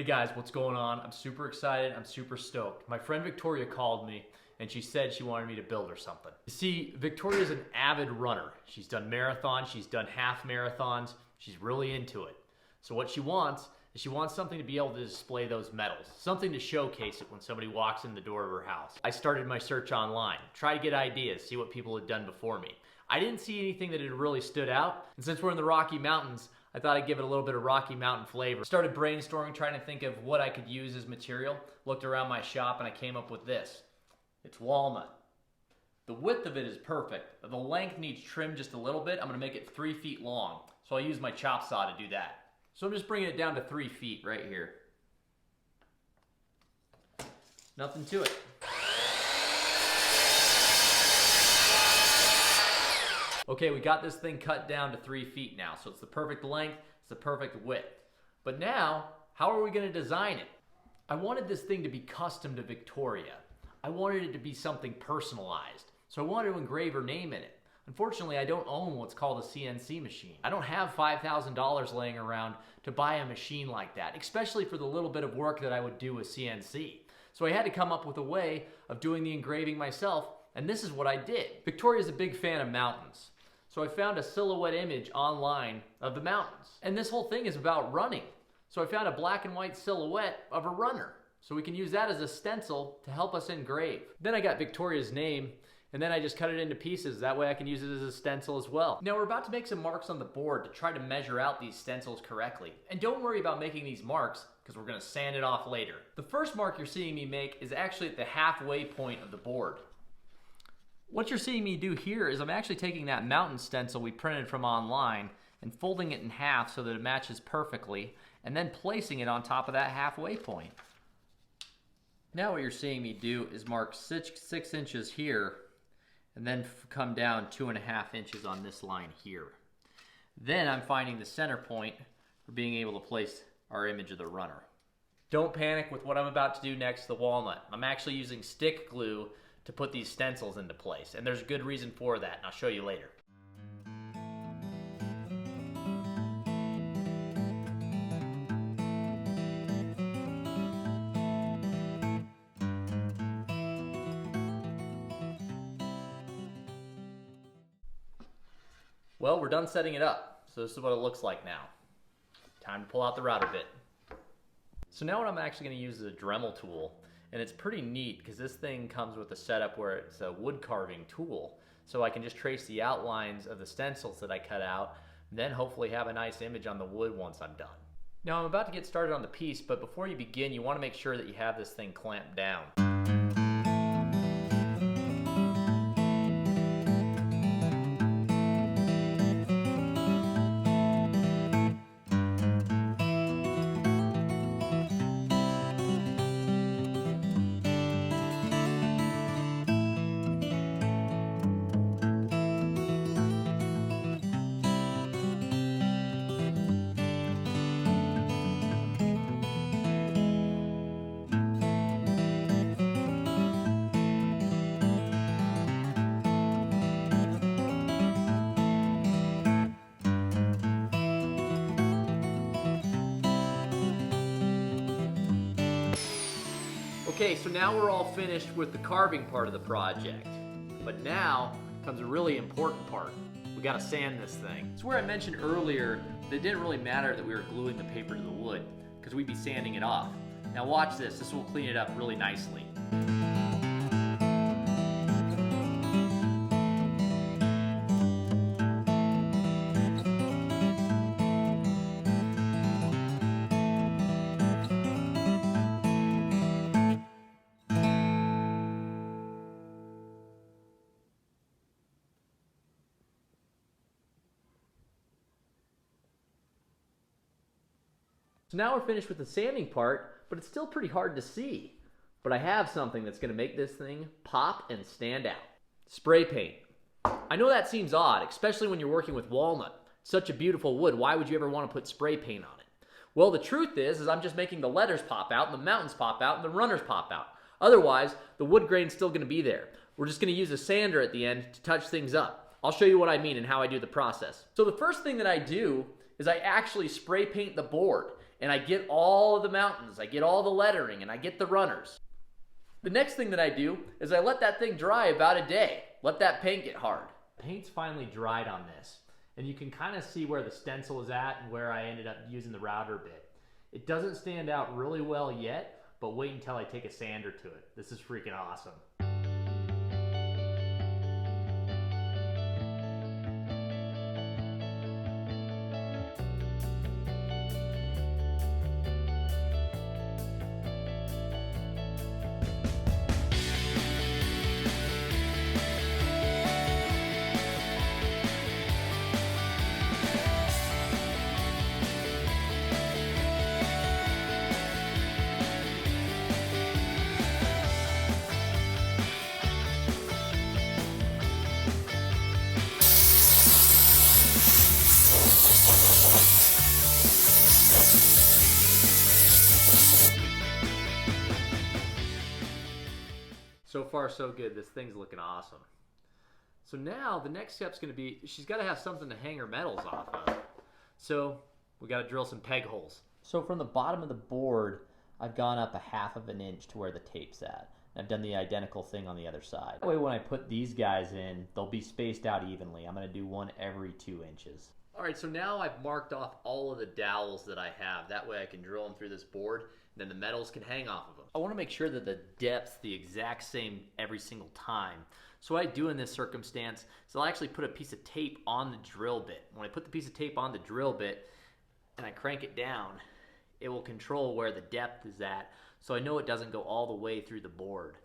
guys, what's going on? I'm super excited. I'm super stoked. My friend Victoria called me and she said she wanted me to build her something. You see, Victoria's an avid runner. She's done marathons, she's done half marathons. She's really into it. So what she wants is she wants something to be able to display those medals, something to showcase it when somebody walks in the door of her house. I started my search online, try to get ideas, see what people had done before me. I didn't see anything that had really stood out, and since we're in the Rocky Mountains, I thought I'd give it a little bit of Rocky Mountain flavor. Started brainstorming, trying to think of what I could use as material. Looked around my shop and I came up with this. It's walnut. The width of it is perfect. The length needs trim just a little bit. I'm gonna make it 3 feet long. So I'll use my chop saw to do that. So I'm just bringing it down to 3 feet right here. Nothing to it. Okay, we got this thing cut down to 3 feet now, so it's the perfect length, it's the perfect width. But now, how are we gonna design it? I wanted this thing to be custom to Victoria. I wanted it to be something personalized, so I wanted to engrave her name in it. Unfortunately, I don't own what's called a CNC machine. I don't have $5,000 laying around to buy a machine like that, especially for the little bit of work that I would do with CNC. So I had to come up with a way of doing the engraving myself, and this is what I did. Victoria's a big fan of mountains. So I found a silhouette image online of the mountains. And this whole thing is about running. So I found a black and white silhouette of a runner. So we can use that as a stencil to help us engrave. Then I got Victoria's name, and then I just cut it into pieces. That way I can use it as a stencil as well. Now we're about to make some marks on the board to try to measure out these stencils correctly. And don't worry about making these marks, because we're gonna sand it off later. The first mark you're seeing me make is actually at the halfway point of the board. What you're seeing me do here is I'm actually taking that mountain stencil we printed from online and folding it in half so that it matches perfectly, and then placing it on top of that halfway point. Now what you're seeing me do is mark 6 inches here, and then come down 2.5 inches on this line here. Then I'm finding the center point for being able to place our image of the runner. Don't panic with what I'm about to do next to the walnut. I'm actually using stick glue to put these stencils into place, and there's a good reason for that, and I'll show you later. Well, we're done setting it up, so this is what it looks like now. Time to pull out the router bit. So now what I'm actually going to use is a Dremel tool. And it's pretty neat because this thing comes with a setup where it's a wood carving tool. So I can just trace the outlines of the stencils that I cut out, and then hopefully have a nice image on the wood once I'm done. Now I'm about to get started on the piece, but before you begin, you want to make sure that you have this thing clamped down. Okay, so now we're all finished with the carving part of the project. But now comes a really important part. We gotta sand this thing. It's where I mentioned earlier that it didn't really matter that we were gluing the paper to the wood, because we'd be sanding it off. Now watch this, this will clean it up really nicely. So now we're finished with the sanding part, but it's still pretty hard to see. But I have something that's gonna make this thing pop and stand out. Spray paint. I know that seems odd, especially when you're working with walnut. It's such a beautiful wood, why would you ever wanna put spray paint on it? Well, the truth is I'm just making the letters pop out, and the mountains pop out, and the runners pop out. Otherwise, the wood grain's still gonna be there. We're just gonna use a sander at the end to touch things up. I'll show you what I mean and how I do the process. So the first thing that I do is I actually spray paint the board. and I get all of the mountains, I get all the lettering, and I get the runners. The next thing that I do is I let that thing dry about a day. Let that paint get hard. Paint's finally dried on this, and you can kind of see where the stencil is at and where I ended up using the router bit. It doesn't stand out really well yet, but wait until I take a sander to it. This is freaking awesome. So far, so good. This thing's looking awesome. So now the next step's going to be, she's got to have something to hang her metals off of. So we got to drill some peg holes. So from the bottom of the board, I've gone up a 1/2 inch to where the tape's at. I've done the identical thing on the other side. That way when I put these guys in, they'll be spaced out evenly. I'm going to do one every 2 inches. All right, so now I've marked off all of the dowels that I have. That way I can drill them through this board, and then the metals can hang off of them. I want to make sure that the depth's the exact same every single time. So what I do in this circumstance is I'll actually put a piece of tape on the drill bit. When I put the piece of tape on the drill bit and I crank it down, it will control where the depth is at, so I know it doesn't go all the way through the board.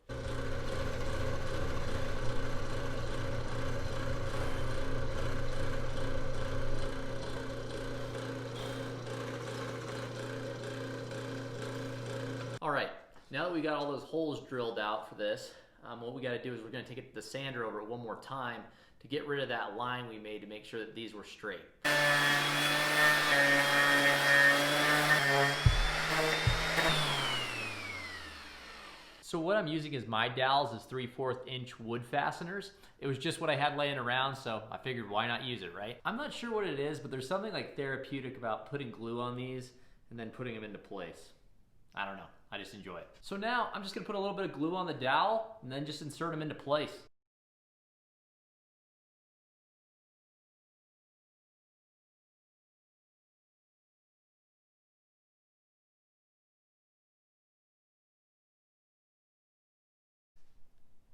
All right, now that we got all those holes drilled out for this, what we got to do is we're going to take the sander over it one more time to get rid of that line we made to make sure that these were straight. So what I'm using as my dowels is 3/4 inch wood fasteners. It was just what I had laying around, so I figured why not use it, right? I'm not sure what it is, but there's something like therapeutic about putting glue on these and then putting them into place. I don't know, I just enjoy it. So now I'm just gonna put a little bit of glue on the dowel and then just insert them into place.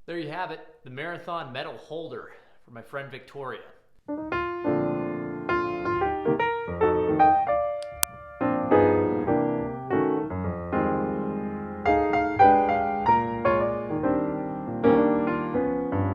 There you have it, the Marathon metal holder for my friend Victoria.